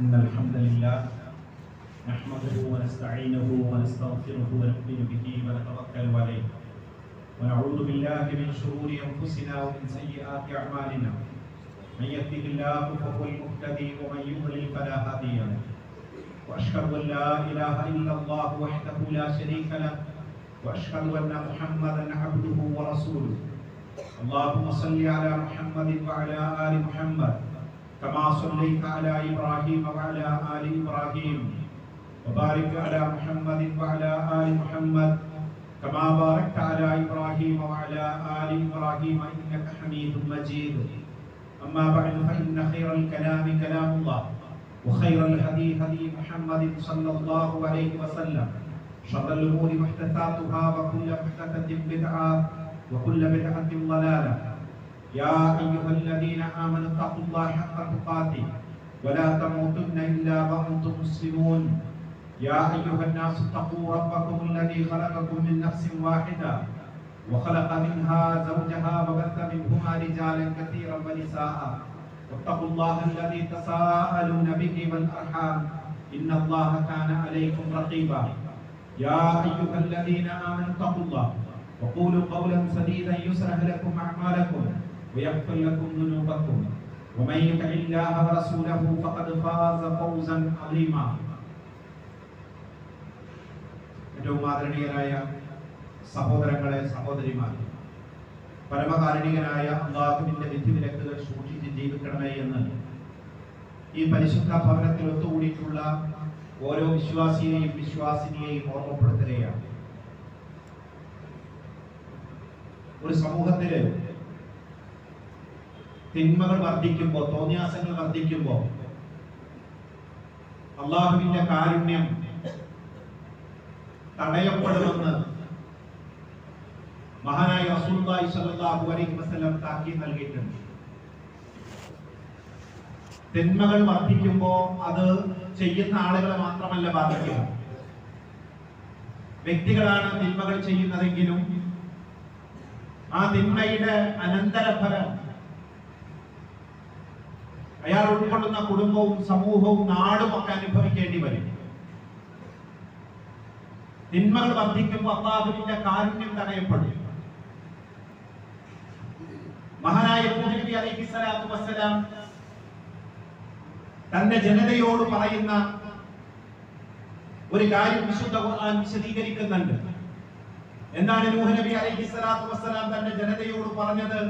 إن الحمد لله نحمده ونستعينه ونستغفره ونؤمن به ونتوكل عليه ونعوذ بالله من شرور أنفسنا ومن سيئات أعمالنا من يهده الله فهو المهتدي ومن يضلل فلا هادي له وأشهد أن لا إله إلا الله وحده لا شريك له وأشهد أن محمدا عبده ورسوله اللهم صل على محمد وعلى آل محمد كما صليت على إبراهيم وعلى آل إبراهيم وبارك على محمد وعلى آل محمد كما باركت على إبراهيم وعلى آل إبراهيم إنك حميد مجيد أما بعد فإن خير الكلام كلام الله وخير الهدي هدي محمد صلى الله عليه وسلم شر الأمور محدثاتها وكل محدثة بدعة وكل بدعة ضلالة يا أيها الذين آمنوا اتقوا الله حق تقاته ولا تموتن إلا وأنتم مسلمون يا أيها الناس اتقوا ربكم الذي خلقكم من نفس واحدة وخلق منها زوجها وبث منهما رجالا كثيرا ونساء واتقوا الله الذي تساءلون به والأرحام إن الله كان عليكم رقيبا يا أيها الذين آمنوا اتقوا الله وقولوا قولا سديدا يصلح لكم أعمالكم ويغفر لكم ذنوبكم ومن يطع الله ورسوله فقد فاز فوزا عظيما. ഏറ്റവും ആദരണീയരായ സഹോദരങ്ങളെ സഹോദരിമാർ, പരമകാരുണികനായ അല്ലാഹുവിന്റെ വിധിവിലക്കുകൾ സൂക്ഷിച്ച് ജീവിക്കണമേ എന്ന് ഈ പരിശുദ്ധ ഭവനത്തിൽ ഒത്തുകൂടിയിട്ടുള്ള ഓരോ വിശ്വാസിയെയും വിശ്വാസിനിയെയും ഓർമ്മപ്പെടുത്തുകയാണ്. ഒരു സമൂഹത്തില് തിന്മകൾ വർദ്ധിക്കുമ്പോൾ, തോന്നിയാസങ്ങൾ വർദ്ധിക്കുമ്പോൾ അല്ലാഹുവിന്റെ കാരുണ്യം തടയപ്പെടുമെന്ന് മഹാനായ റസൂലുള്ളാഹി സ്വല്ലല്ലാഹു അലൈഹി വസല്ലം താക്കീത് നൽകിയിട്ടുണ്ട്. തിന്മകൾ വർദ്ധിക്കുമ്പോൾ അത് ചെയ്യുന്ന ആളുകളെ മാത്രമല്ല ബാധിക്കുക. വ്യക്തികളാണ് തിന്മകൾ ചെയ്യുന്നതെങ്കിലും ആ തിന്മയുടെ അനന്തരഫലം അയാൾ ഉൾക്കൊള്ളുന്ന കുടുംബവും സമൂഹവും നാടും ഒക്കെ അനുഭവിക്കേണ്ടി വരും. തിന്മകൾ വർദ്ധിക്കുമ്പോൾ അല്ലാഹുവിന്റെ കാരുണ്യം തടയപ്പെടും. മഹാനായ നബി അലൈഹി സ്വലാത്തു വസ്സലാം തന്റെ ജനതയോട് പറയുന്ന ഒരു കാര്യം വിശുദ്ധ ഖുർആൻ വിശദീകരിക്കുന്നുണ്ട്. എന്താണ് നൂഹ് നബി അലൈഹി സ്വലാത്തു വസ്സലാം തന്റെ ജനതയോട് പറഞ്ഞത്?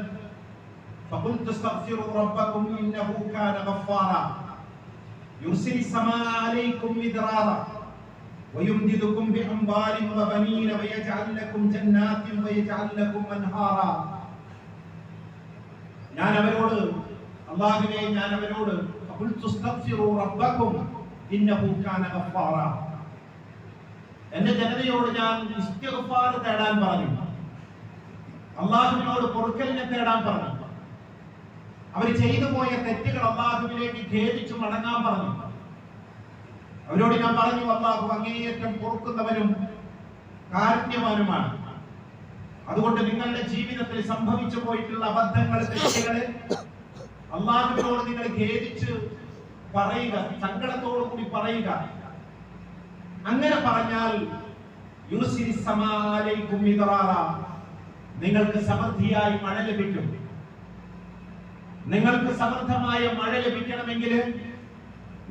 فَقُلْتُ اسْتَغْفِرُوا رَبَّكُمْ إِنَّهُ كَانَ غَفَّارًا يُرْسِلِ السَّمَاءَ عَلَيْكُمْ مِدْرَارًا وَيُمْدِدُكُمْ بِأَمْوَالٍ وَبَنِينَ وَيَجْعَلْ لَكُمْ جَنَّاتٍ وَيَجْعَلْ لَكُمْ أَنْهَارًا. ഞാൻ അവരോട്, അല്ലാഹുവേ ഞാൻ അവരോട് فَقُلْتُ اسْتَغْفِرُوا رَبَّكُمْ إِنَّهُ كَانَ غَفَّارًا, എന്റെ ജനതയോട് ഞാൻ ഇസ്തിഗ്ഫാർ തേടാൻ പറഞ്ഞു, അല്ലാഹുവിനോട് പൊറുക്കലിനെ തേടാൻ പറഞ്ഞു. അവർ ചെയ്തു പോയ തെറ്റുകൾ അല്ലാഹുവിലേക്ക് ഖേദിച്ചു മടങ്ങാൻ പറഞ്ഞു. അവരോട് ഞാൻ പറഞ്ഞു, അല്ലാഹു അങ്ങേയറ്റം പൊറുക്കുന്നവനും കാരുണ്യവാനുമാണ്. അതുകൊണ്ട് നിങ്ങളുടെ ജീവിതത്തിൽ സംഭവിച്ചു പോയിട്ടുള്ള അബദ്ധങ്ങൾ, തെറ്റുകളെ അല്ലാഹുവിനോട് നിങ്ങൾ ഖേദിച്ച് പറയുക, സങ്കടത്തോടു കൂടി പറയുക. അങ്ങനെ പറഞ്ഞാൽ യുർസിലിസ് സമാ അലൈക്കും മിദ്റാറ, നിങ്ങൾക്ക് സമൃദ്ധിയായി മഴ ലഭിക്കും. നിങ്ങൾക്ക് സമൃദ്ധമായ മഴ ലഭിക്കണമെങ്കിൽ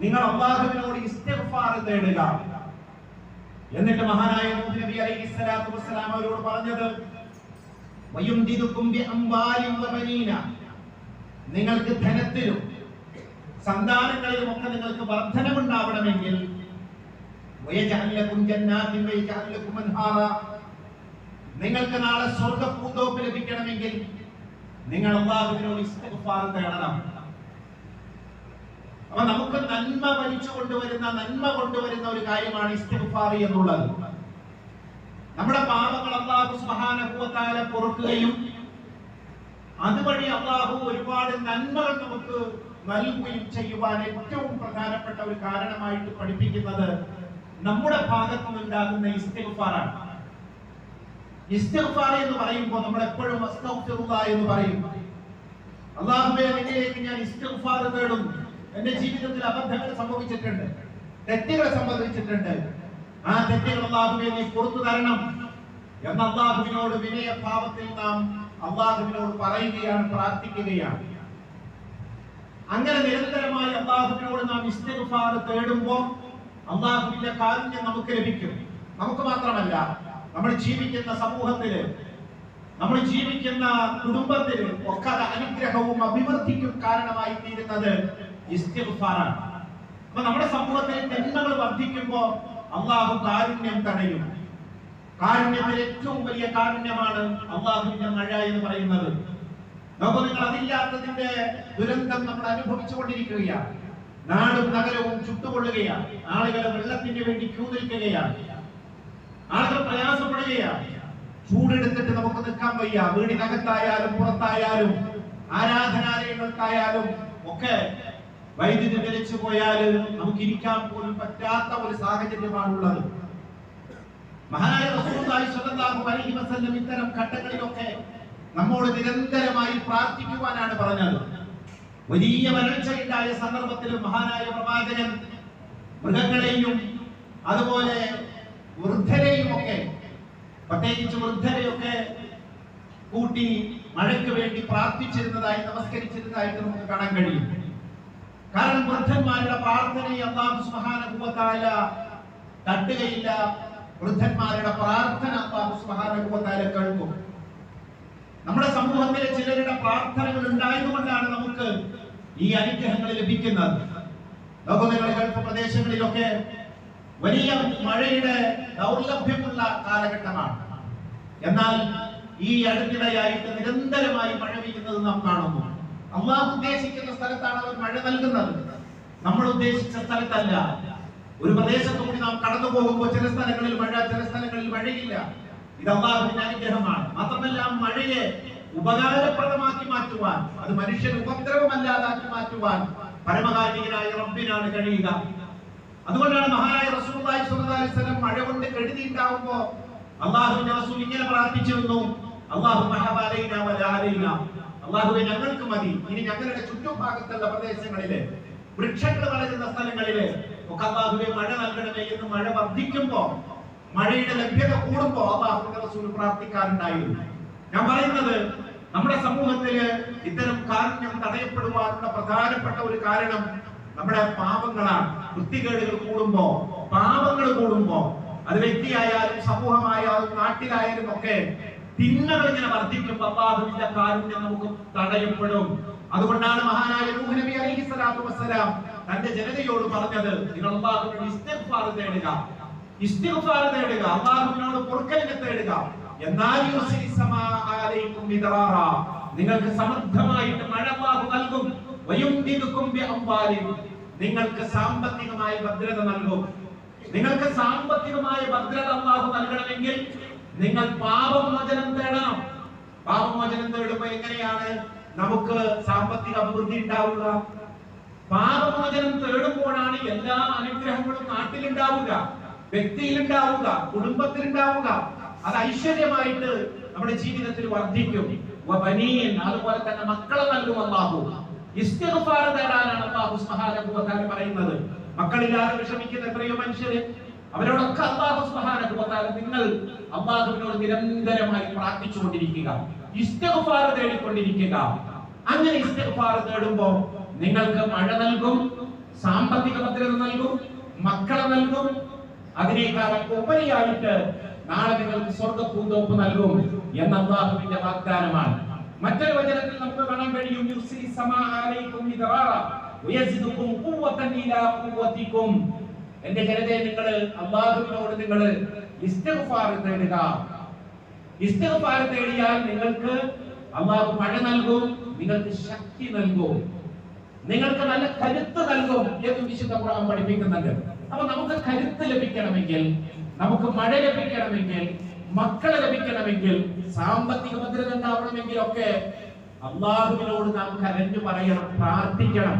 നിങ്ങൾ അല്ലാഹുവിനോട് ഇസ്തിഗ്ഫാർ തേടുക. എന്നിട്ട് മഹാനായ നൂഹ് നബി അലൈഹി സ്വലാത്തു വസ്സലാം അവരോട് പറഞ്ഞത് വയുംദിദുകും ബിഅംവാലിൻ വബനീന, നിങ്ങൾക്ക് ധനത്തിലും സന്താനങ്ങളിലും ഒക്കെ നിങ്ങൾക്ക് വർധനവുണ്ടാവണമെങ്കിൽ വയജഅൽ ലക്കും ജന്നാത്തിൻ വയജഅൽ ലക്കും അൻഹാറ, നിങ്ങൾക്ക് നാളെ സ്വർഗ്ഗ പൂന്തോപ്പ് ലഭിക്കണമെങ്കിൽ നിങ്ങൾ അല്ലാഹുവിനോട് ഇസ്തിഗ്ഫാർ തേടണം. അപ്പൊ നമുക്ക് നന്മ കൊണ്ടുവരുന്ന ഒരു കാര്യമാണ് ഇസ്തിഗ്ഫാർ എന്നുള്ളത്. നമ്മുടെ പാപങ്ങൾ അല്ലാഹു സുബ്ഹാനഹു വ തആല പൊറുക്കുകയും അതുവഴി അല്ലാഹു ഒരുപാട് നന്മകൾ നമുക്ക് നൽകുകയും ചെയ്യുവാൻ ഏറ്റവും പ്രധാനപ്പെട്ട ഒരു കാരണമായിട്ട് പഠിപ്പിക്കുന്നത് നമ്മുടെ ഭാഗത്ത് നിന്നുണ്ടാകുന്ന ഇസ്തിഗ്ഫാറാണ്. ഇസ്തിഗ്ഫാർ എന്ന് പറയുമ്പോൾ നമ്മൾ എപ്പോഴും അസ്തഗ്ഫിറുല്ലാഹ് എന്ന് പറയും. അല്ലാഹുവേ നിന്നിലേക്ക് ഞാൻ ഇസ്തിഗ്ഫാർ തേടുന്നു, എന്റെ ജീവിതത്തിൽ അബദ്ധങ്ങൾ സംഭവിച്ചിട്ടുണ്ട്, തെറ്റുകൾ സംഭവിച്ചിട്ടുണ്ട്. ആ തെറ്റുകൾ അല്ലാഹുവേ നീ പുറത്തു തരണം എന്ന അല്ലാഹുവിനോട് വിനയഭാവത്തിൽ നാം അല്ലാഹുവിനോട് പറയുകയാണ്, പ്രാർത്ഥിക്കുകയാണ്. അങ്ങനെ നിരന്തരമായി അല്ലാഹുവിനോട് നാം ഇസ്തിഗ്ഫാർ തേടുമ്പോൾ അല്ലാഹുവിന്റെ കാരുണ്യം നമുക്ക് ലഭിക്കും. നമുക്ക് മാത്രമല്ല, നമ്മൾ ജീവിക്കുന്ന സമൂഹത്തില്, നമ്മൾ ജീവിക്കുന്ന കുടുംബത്തില് ഒക്കെ അനുഗ്രഹവും അഭിവൃദ്ധിക്കും കാരണമായി തീരുന്നത് ഇസ്തിഗ്ഫാറാണ്. അപ്പൊ നമ്മുടെ സമൂഹത്തിൽ തിന്മകൾ വർദ്ധിക്കുമ്പോൾ അല്ലാഹു കാരുണ്യം തടയും. കാരുണ്യത്തിൽ ഏറ്റവും വലിയ കാരുണ്യമാണ് അല്ലാഹുവിന്റെ മഴ എന്ന് പറയുന്നത്. നമുക്ക് നിങ്ങൾ അതില്ലാത്തതിന്റെ ദുരന്തം നമ്മൾ അനുഭവിച്ചുകൊണ്ടിരിക്കുകയാണ്. നാടും നഗരവും ചുട്ടുകൊള്ളുകയാണ്. ആളുകൾ വെള്ളത്തിന് വേണ്ടി ക്യൂ നിൽക്കുകയാണ്. ആളുകൾ പ്രയാസപ്പെടുകയാണ്. ചൂടെടുത്തിട്ട് നമുക്ക് നിൽക്കാൻ വയ്യ. വീടിനകത്തായാലും പുറത്തായാലും ആരാധനാലയങ്ങൾക്കായാലും ഒക്കെ വൈദ്യുതി നിലച്ചു പോയാൽ നമുക്ക് ഇരിക്കാൻ പോലും പറ്റാത്ത ഒരു സാഹചര്യമാണുള്ളത്. മഹാനായ റസൂലുള്ളാഹി സ്വല്ലല്ലാഹു അലൈഹി വസല്ലം ഇത്തരം ഘട്ടങ്ങളിലൊക്കെ നമ്മോട് നിരന്തരമായി പ്രാർത്ഥിക്കുവാനാണ് പറഞ്ഞത്. വലിയ വരൾച്ചയുണ്ടായ സന്ദർഭത്തിൽ മഹാനായ പ്രവാചകൻ മൃഗങ്ങളെയും അതുപോലെ വൃദ്ധരെയും ഒക്കെ, പ്രത്യേകിച്ച് വൃദ്ധരെയൊക്കെ കൂട്ടി മഴയ്ക്ക് വേണ്ടി പ്രാർത്ഥിച്ചിരുന്നതായി, നമസ്കരിച്ചിരുന്നതായിട്ട് നമുക്ക് കാണാൻ കഴിയും. കാരണം വൃദ്ധന്മാരുടെ പ്രാർത്ഥനയെ അല്ലാഹു സുബ്ഹാനഹു വ തആല തട്ടുകയില്ല. വൃദ്ധന്മാരുടെ പ്രാർത്ഥന അല്ലാഹു സുബ്ഹാനഹു വ തആല കേൾക്കും. നമ്മുടെ സമൂഹത്തിലെ ചിലരുടെ പ്രാർത്ഥനകൾ ഉണ്ടായതുകൊണ്ടാണ് നമുക്ക് ഈ അനുഗ്രഹങ്ങൾ ലഭിക്കുന്നത്. ലോകങ്ങളുടെ ഗൾഫ് പ്രദേശങ്ങളിലൊക്കെ വലിയ മഴയുടെ ദൗർലഭ്യമുള്ള കാലഘട്ടമാണ്. എന്നാൽ ഈ അടുത്തിടെയായിട്ട് നിരന്തരമായി മഴ പെയ്യുന്നത് നാം കാണുന്നു. അല്ലാഹു ഉദ്ദേശിക്കുന്ന സ്ഥലത്താണ് അവർ മഴ നൽകുന്നത്, നമ്മൾ ഉദ്ദേശിച്ച സ്ഥലത്തല്ല. ഒരു പ്രദേശത്തു കൂടി നാം കടന്നു പോകുമ്പോൾ ചില സ്ഥലങ്ങളിൽ മഴ, ചില സ്ഥലങ്ങളിൽ മഴയില്ല. ഇത് അല്ലാഹുവിന്റെ അനുഗ്രഹമാണ്. മാത്രമല്ല, മഴയെ ഉപകാരപ്രദമാക്കി മാറ്റുവാൻ, അത് മനുഷ്യൻ ഉപദ്രവമല്ലാതാക്കി മാറ്റുവാൻ പരമകാരുണികനായ റബ്ബിനാണ് കഴിയുക. അതുകൊണ്ടാണ് മഹാനായ റസൂലുള്ളാഹി സ്വല്ലല്ലാഹു അലൈഹി വസല്ലം മഴ കൊണ്ട് കെടുതി ഉണ്ടാവുമ്പോൾ അല്ലാഹുവിന്റെ റസൂൽ ഇങ്ങനെ പ്രാർത്ഥിച്ചിരുന്നു, അല്ലാഹുമ്മ ഹബലൈനാ വലാ അലൈനാ, അല്ലാഹുവേ ഞങ്ങൾക്ക് മതി, ഇനി ഞങ്ങളുടെ ചുറ്റുഭാഗത്തുള്ള പ്രദേശങ്ങളിലെ വൃക്ഷങ്ങൾ വളരുന്ന സ്ഥലങ്ങളിലെ ഒക്കെ അല്ലാഹുവേ മഴ നൽകണമേ എന്ന് മഴ വർദ്ധിക്കുമ്പോൾ, മഴയുടെ ലഭ്യത കൂടുമ്പോൾ അല്ലാഹുവിന്റെ റസൂൽ പ്രാർത്ഥിക്കാറുണ്ടായിരുന്നു. ഞാൻ പറയുന്നത്, നമ്മുടെ സമൂഹത്തില് ഇത്തരം കാരുണ്യം തടയപ്പെടുവാനുള്ള പ്രധാനപ്പെട്ട ഒരു കാരണം നമ്മുടെ പാപങ്ങളാണ്. വൃത്തികേടുകൾ കൂടുമ്പോ, പാപങ്ങൾ കൂടുമ്പോ, അത് വ്യക്തിയായാലും സമൂഹമായാലും നാട്ടിലായാലും ഒക്കെ തിന്മകൾ ഇങ്ങനെ വർദ്ധിക്കുമ്പോൾ അല്ലാഹുവിന്റെ കാരുണ്യം നമുക്ക് തടയപ്പെടും. അതുകൊണ്ടാണ് മഹാനായ നൂഹ് നബി അലൈഹിസ്സലാത്തു വസ്സലാം തന്റെ ജനതയോട് പറഞ്ഞത്, നിങ്ങൾ അല്ലാഹുവിനോട് ഇസ്തിഗ്ഫാർ തേടുക, ഇസ്തിഗ്ഫാർ തേടുക, അല്ലാഹുവിനോട് പൊറുക്കലിനെ തേടുക. എന്നാൽ യുർസിലിസ്സമാഅലൈക്കും മിദ്റാറ, നിങ്ങൾക്ക് സമൃദ്ധമായിട്ട് മഴ അല്ലാഹു നൽകും. വയുംദിദുകും ബിഅംവാലിൻ, നിങ്ങൾക്ക് സാമ്പത്തികമായ ഭദ്രത നൽകും. നിങ്ങൾക്ക് സാമ്പത്തികമായ ഭദ്രത അല്ലാഹു നൽകണമെങ്കിൽ നിങ്ങൾ പാപമോചനം തേടണം. പാപമോചനം തേടുമ്പോൾ എങ്ങനെയാണ് നമുക്ക് സാമ്പത്തിക അഭിവൃദ്ധി ഉണ്ടാവുക? പാപമോചനം തേടുമ്പോഴാണ് എല്ലാ അനുഗ്രഹങ്ങളും നാട്ടിലുണ്ടാവുക, വ്യക്തിയിലുണ്ടാവുക, കുടുംബത്തിലുണ്ടാവുക. അത് ഐശ്വര്യമായിട്ട് നമ്മുടെ ജീവിതത്തിൽ വർദ്ധിക്കും. അതുപോലെ തന്നെ മക്കളെ നൽകും അല്ലാഹു. ഇസ്തിഗ്ഫാർ തേടാനാണ് അല്ലാഹു സുബ്ഹാനഹു വ തആല പറയുന്നത്. മക്കളില്ലാതെ വിഷമിക്കുന്ന എത്രയോ മനുഷ്യര്, അവരോടൊക്കെ അല്ലാഹു സുബ്ഹാനഹു വ തആല നിങ്ങൾ അല്ലാഹുവിനോട് നിരന്തരമായി പ്രാർത്ഥിച്ചുകൊണ്ടിരിക്കുക, ഇസ്തിഗ്ഫാർ തേടിക്കൊണ്ടിരിക്കുക. അങ്ങനെ ഇസ്തിഗ്ഫാർ തേടുമ്പോൾ നിങ്ങൾക്ക് മഴ നൽകും, സാമ്പത്തിക ഭദ്രത നൽകും, മക്കളെ നൽകും. അതിനേക്കാൾ ഉപരിയായിട്ട് നാളെ നിങ്ങൾക്ക് സ്വർഗ്ഗപൂന്തോപ്പ് നൽകും എന്ന അല്ലാഹുവിന്റെ വാഗ്ദാനമാണ്. മറ്റൊരു വചനത്തിൽ നമുക്ക് കാണാൻ കഴിയും, യുർസിലിസ്സമാഅലൈക്കും മിദ്റാറ വയസിദുകും ഖുവ്വതൻ ഇലാ ഖുവ്വതികും. എന്റെ ജനതയെ, നിങ്ങൾ അല്ലാഹുവിനോട് നിങ്ങൾ ഇസ്തിഗ്ഫാർ തേടുക. ഇസ്തിഗ്ഫാർ തേടിയാൽ നിങ്ങൾക്ക് അല്ലാഹു മഴ നൽകും, നിങ്ങൾക്ക് ശക്തി നൽകും, നിങ്ങൾക്ക് നല്ല കരുത്ത് നൽകും എന്ന് വിശുദ്ധ ഖുർആൻ പഠിപ്പിക്കുന്നുണ്ട്. അപ്പൊ നമുക്ക് കരുത്ത് ലഭിക്കണമെങ്കിൽ, നമുക്ക് മഴ ലഭിക്കണമെങ്കിൽ, മക്കളെ ലഭിക്കണമെങ്കിൽ, സാമ്പത്തിക ഭദ്രത ഉണ്ടാവണമെങ്കിൽ ഒക്കെ അല്ലാഹുവിനോട് നാം കരഞ്ഞു പറയണം, പ്രാർത്ഥിക്കണം.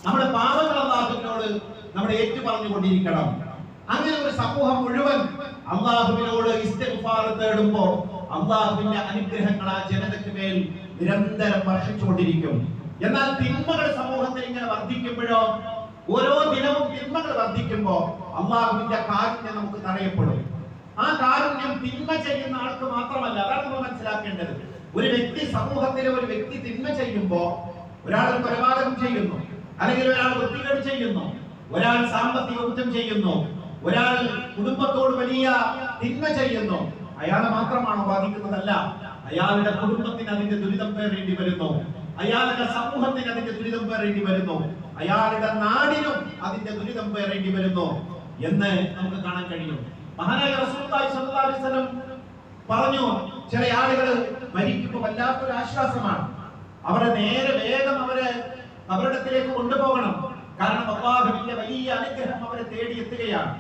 നമ്മുടെ പാപങ്ങൾ അല്ലാഹുവിനോട് നമ്മൾ ഏറ്റു പറഞ്ഞുകൊണ്ടിരിക്കണം. അങ്ങനെ ഒരു സമൂഹം മുഴുവൻ അല്ലാഹുവിനോട് ഇസ്തിഗ്ഫാർ തേടുമ്പോൾ അല്ലാഹുവിന്റെ അനുഗ്രഹങ്ങൾ ആ ജനതയ്ക്ക് മേൽ നിരന്തരം വർഷിച്ചുകൊണ്ടിരിക്കും. എന്നാൽ തിന്മകൾ സമൂഹത്തിൽ ഇങ്ങനെ വർദ്ധിക്കുമ്പോഴോ, ഓരോ ദിനവും തിന്മകൾ വർദ്ധിക്കുമ്പോ അള്ളാഹുവിന്റെ കാരുണ്യം നമുക്ക് തടയപ്പെടും. ആ കാരുണ്യം തിന്മ ചെയ്യുന്ന ആൾക്ക് മാത്രമല്ല, അതാണ് നമ്മൾ മനസ്സിലാക്കേണ്ടത്. ഒരു വ്യക്തി സമൂഹത്തിലെ ഒരു വ്യക്തി തിന്മ ചെയ്യുമ്പോ, ഒരാൾ കൊലപാതകം ചെയ്യുന്നു, അല്ലെങ്കിൽ ഒരാൾ വൃത്തികേട് ചെയ്യുന്നു, ഒരാൾ സാമ്പത്തിക കുറ്റം ചെയ്യുന്നു, ഒരാൾ കുടുംബത്തോട് വലിയ തിന്മ ചെയ്യുന്നു, അയാളെ മാത്രമാണ് ബാധിക്കുന്നതല്ല, അയാളുടെ കുടുംബത്തിന് അതിന്റെ ദുരിതം പേറേണ്ടി വരുന്നു, അയാളുടെ സമൂഹത്തിന് അതിന്റെ ദുരിതം പേറേണ്ടി വരുന്നു, അയാളുടെ നാടിനും അതിന്റെ ദുരിതം പേറേണ്ടി വരുന്നു എന്ന് നമുക്ക് കാണാൻ കഴിയും. മഹാനായ റസൂലുള്ളാഹി സ്വല്ലല്ലാഹു അലൈഹി വസല്ലം പറഞ്ഞു, ചില ആളുകൾ മരിക്കുമ്പോൾ വല്ലാത്തൊരു ആശ്വാസമാണ്, അവരെ നേരെ വേഗം അവരെ അവരിടത്തിലേക്ക് കൊണ്ടുപോകണം. കാരണം അല്ലാഹുവിന്റെ വലിയ അനുഗ്രഹം അവരെ തേടി എത്തുകയാണ്.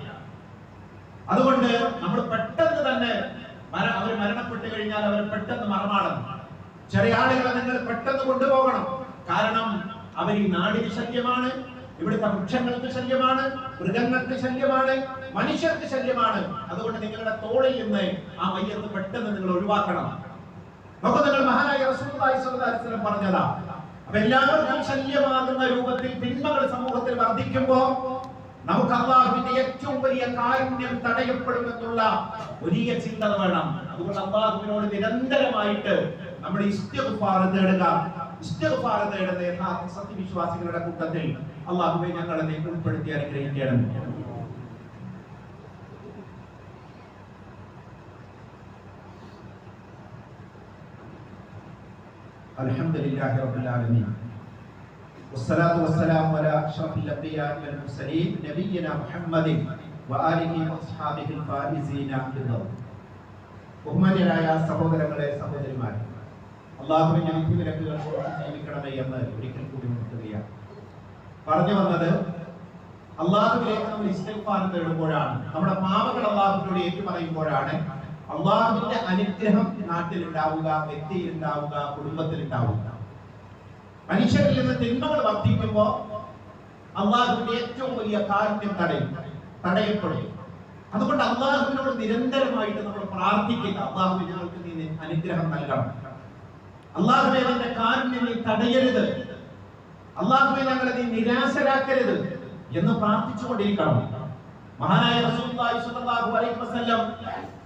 അതുകൊണ്ട് നമ്മൾ പെട്ടെന്ന് തന്നെ അവർ മരണപ്പെട്ടു കഴിഞ്ഞാൽ അവർ പെട്ടെന്ന് മറമാടണം. ചില ആളുകളെ നിങ്ങൾ പെട്ടെന്ന് കൊണ്ടുപോകണം. കാരണം അവർ ഈ നാടിന് ശല്യമാണ്, ഇവിടുത്തെ വൃക്ഷങ്ങൾക്ക് ശല്യമാണ്, മൃഗങ്ങൾക്ക് ശല്യമാണ്, മനുഷ്യർക്ക് ശല്യമാണ്. അതുകൊണ്ട് നിങ്ങളുടെ തോളിൽ നിന്ന് ആ മയ്യത്ത് പെട്ടെന്ന് നിങ്ങൾ ഒഴിവാക്കണം. നോക്കൂ, നിങ്ങൾ മഹാനായ റസൂലുള്ളാഹി സ്വല്ലല്ലാഹു അലൈഹി വസല്ലം പറഞ്ഞതാ. അപ്പൊ എല്ലാവർക്കും ശല്യമാകുന്ന രൂപത്തിൽ തിന്മകൾ സമൂഹത്തിൽ വർദ്ധിക്കുമ്പോ നമുക്ക് അല്ലാഹുവിന്റെ ഏറ്റവും വലിയ കാരുണ്യം തടയപ്പെടുമെന്നുള്ള വലിയ ചിന്ത വേണം. അതുകൊണ്ട് അല്ലാഹുവിനോട് നിരന്തരമായിട്ട് നമ്മൾ ഇസ്തിഗ്ഫാർ തേടുക. ഇസ്തിഗ്ഫാർ തേടുന്ന യഥാർത്ഥ സത്യവിശ്വാസികളുടെ കൂട്ടത്തിൽ അല്ലാഹുവേ ഞങ്ങളെ നീ ഉൾപ്പെടുത്തി അനുഗ്രഹിക്കണം. അൽഹംദുലില്ലാഹി റബ്ബിൽ ആലമീൻ വസ്സലാത്തു വസ്സലാമു അലാ അഷ്റഫിൽ അംബിയാഇ വൽ മുർസലീൻ നബിയിനാ മുഹമ്മദിൻ വആലിഹി വഅസ്ഹാബിഹിൽ ഫായിസീന ബിർറ. ബഹുമാന്യരായ സഹോദരങ്ങളെ, സഹോദരിമാരെ, അല്ലാഹുവിന്റെ വിധിവിലക്കുകൾ ജീവിക്കണമേ എന്ന് ഒരിക്കൽ കൂടി ഉണർത്തുകയാണ്. പറഞ്ഞു വന്നത്, അല്ലാഹുവിലേക്ക് നമ്മൾ ഇസ്തിഗ്ഫാർ തേടുമ്പോഴാണ്, നമ്മുടെ പാപങ്ങൾ അല്ലാഹുവിനോട് ഏറ്റുപറയുമ്പോഴാണ് അല്ലാഹുവിന്റെ അനുഗ്രഹം നാട്ടിൽ ഉണ്ടാവുക, വ്യക്തിയിൽ ഉണ്ടാവുക, കുടുംബത്തിൽ ഉണ്ടാവുക. മനുഷ്യരിൽ നിന്ന് തിന്മകൾ വർദ്ധിക്കുമ്പോൾ അല്ലാഹുവിന്റെ ഏറ്റവും വലിയ കാരുണ്യം തടയപ്പെടും. അതുകൊണ്ട് അല്ലാഹുവിനോട് നിരന്തരമായിട്ട് നമ്മൾ പ്രാർത്ഥിക്കുക, അല്ലാഹുവേ ഞങ്ങൾക്ക് നീ അനുഗ്രഹം നൽകണം, അല്ലാഹുവേ നിന്റെ കാരുണ്യം നീ തടയരുത്, അല്ലാഹുവേ ഞങ്ങളെ നീ നിരാശരാക്കരുത് എന്ന് പ്രാർത്ഥിച്ചുകൊണ്ടിരിക്കണം. മഹാനായ റസൂലുള്ളാഹി സ്വല്ലല്ലാഹു അലൈഹി വസല്ലം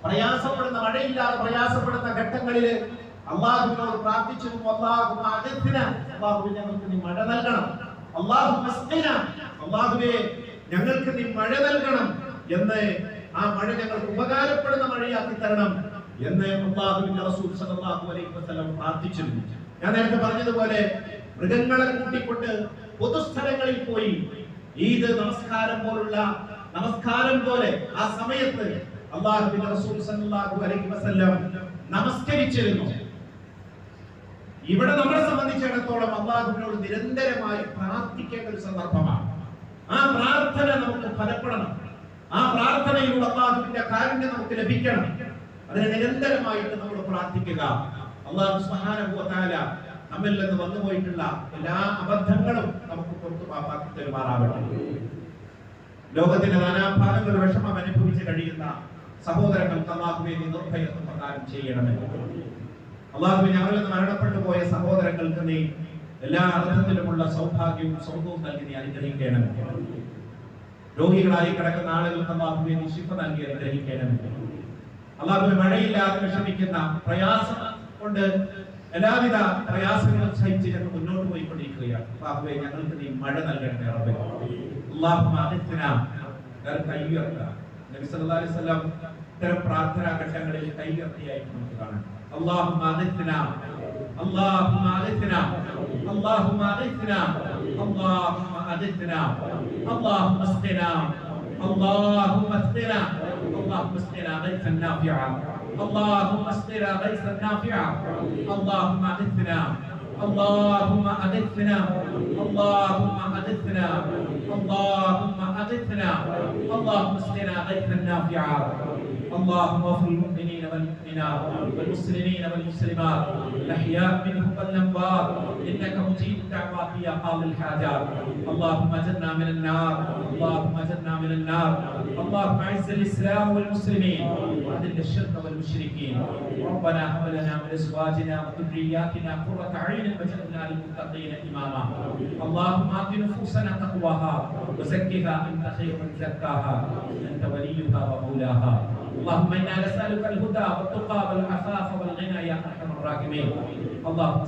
പ്രയാസപ്പെടുന്ന, മഴയില്ലാതെ പ്രയാസപ്പെടുന്ന ഘട്ടങ്ങളിൽ അല്ലാഹുവിനോട് പ്രാർത്ഥിച്ചിരുന്നു, അല്ലാഹുമ്മ അഗ്ഥിനാ, അല്ലാഹുവേ ഞങ്ങൾക്ക് നീ മഴ നൽകണം, അല്ലാഹുമ്മ അസ്ഖിനാ, അല്ലാഹുവേ ഞങ്ങൾക്ക് നീ മഴ നൽകണം എന്ന്, ആ മഴ ഞങ്ങൾക്ക് ഉപകാരപ്പെടുന്ന മഴയാക്കി തരണം എന്ന് അല്ലാഹുവിന്റെ റസൂൽ സ്വല്ലല്ലാഹു അലൈഹി വസല്ലം പ്രാർത്ഥിച്ചിരുന്നു. ഞാൻ നേരത്തെ പറഞ്ഞതുപോലെ മൃഗങ്ങളെ കൂട്ടിക്കൊണ്ട് പൊതുസ്ഥലങ്ങളിൽ പോയി ഈദ് നമസ്കാരം പോലുള്ള നമസ്കാരം പോലെ ആ സമയത്ത് അല്ലാഹുവിന്റെ റസൂൽ സ്വല്ലല്ലാഹു അലൈഹി വസല്ലം നമസ്കരിച്ചിരുന്നു. ഇവിടെ നമ്മളെ സംബന്ധിച്ചിടത്തോളം അല്ലാഹുവിനോട് നിരന്തരമായി പ്രാർത്ഥിക്കേണ്ട ഒരു സന്ദർഭമാണ്. ആ പ്രാർത്ഥന നമുക്ക് ഫലപ്പെടണം, ആ പ്രാർത്ഥനയിലൂടെ അല്ലാഹുവിന്റെ കാരുണ്യം നമുക്ക് ലഭിക്കണം. അതിനെ നിരന്തരമായിട്ട് നമ്മൾ പ്രാർത്ഥിക്കുക. അല്ലാഹു സുബ്ഹാനഹു വ തആല നമ്മിൽ നിന്ന് വന്നുപോയിട്ടുള്ള എല്ലാ അബദ്ധങ്ങളും നമുക്ക് പുറത്തു പാപ്പാക്കി തരുമാറാവട്ടെ. ലോകത്തിന്റെ നാനാഭാഗങ്ങൾ വിഷമം അനുഭവിച്ച് കഴിയുന്ന സഹോദരങ്ങൾക്ക് അല്ലാഹുവേ നീ നിർഭയത്വം പ്രദാനം ചെയ്യണമേ. അല്ലാഹുവേ ഞങ്ങളിൽ നിന്ന് മരണപ്പെട്ടു പോയ സഹോദരങ്ങൾക്ക് നീ എല്ലാ അർത്ഥത്തിലുമുള്ള സൗഭാഗ്യവും സ്വർഗവും നൽകി നീ അനുഗ്രഹിക്കണമേ. രോഗികളായി കിടക്കുന്ന ആളുകൾക്ക് അല്ലാഹുവേ നീ ശിഫ നൽകി അനുഗ്രഹിക്കണമേ. അല്ലാഹുവേ മഴയില്ലാതെ വിഷമിക്കുന്ന, പ്രയാസം കൊണ്ട് എല്ലാവിധ പ്രയാസങ്ങളും സഹിച്ച് ഞങ്ങൾ മുന്നോട്ട് പോയിക്കൊണ്ടിരിക്കുകയാണ്. അല്ലാഹുവേ ഞങ്ങൾക്ക് നീ മഴ നൽകണമേ റബ്ബേ. അല്ലാഹുമ്മ അഗ്ഥിനാ, കൈ ഉയർത്തുക. നബി സല്ലല്ലാഹു അലൈഹി വസല്ലം ഇത്തരം പ്രാർത്ഥനാ ഘട്ടങ്ങളിൽ കൈ ഉയർത്തിയായിട്ട് നമുക്ക് കാണാം. അല്ലാഹുമ്മ അഗ്ഥിനാ, അല്ലാഹുമ്മ അഗ്ഥിനാ, അല്ലാഹുമ്മ അഗ്ഥിനാ, അല്ലാഹുമ്മ അഗ്ഥിനാ, അല്ലാഹുമ്മ അസ്ഖിനാ, അല്ലാഹുമ്മ അസ്ഖിനാ, അല്ലാഹുമ്മ അസ്ഖിനാ ഗൈസൻ നാഫിഅ, اللهم اسقنا غيثا نافعا، اللهم اغثنا، اللهم اغثنا، اللهم اغثنا، اللهم أغثنا، اللهم اسقنا غيثا نافعا. اللهم اغفر للمؤمنين والمؤمنات والمسلمين والمسلمات الأحياء منهم والأموات إنك مجيب الدعوات يا قاضي الحاجات. اللهم اجرنا من النار، اللهم اجرنا من النار. اللهم اعز الإسلام والمسلمين وأذل الشرك والمشركين. ربنا هب لنا من أزواجنا وذرياتنا قرة أعين واجعلنا للمتقين إماما. اللهم آت نفوسنا تقواها وزكها أنت خير من زكاها، أنت وليها ومولاها. اللهم إنا نسألك الهدى والتقى والعفاف والغنى يا أرحم الراحمين. اللهم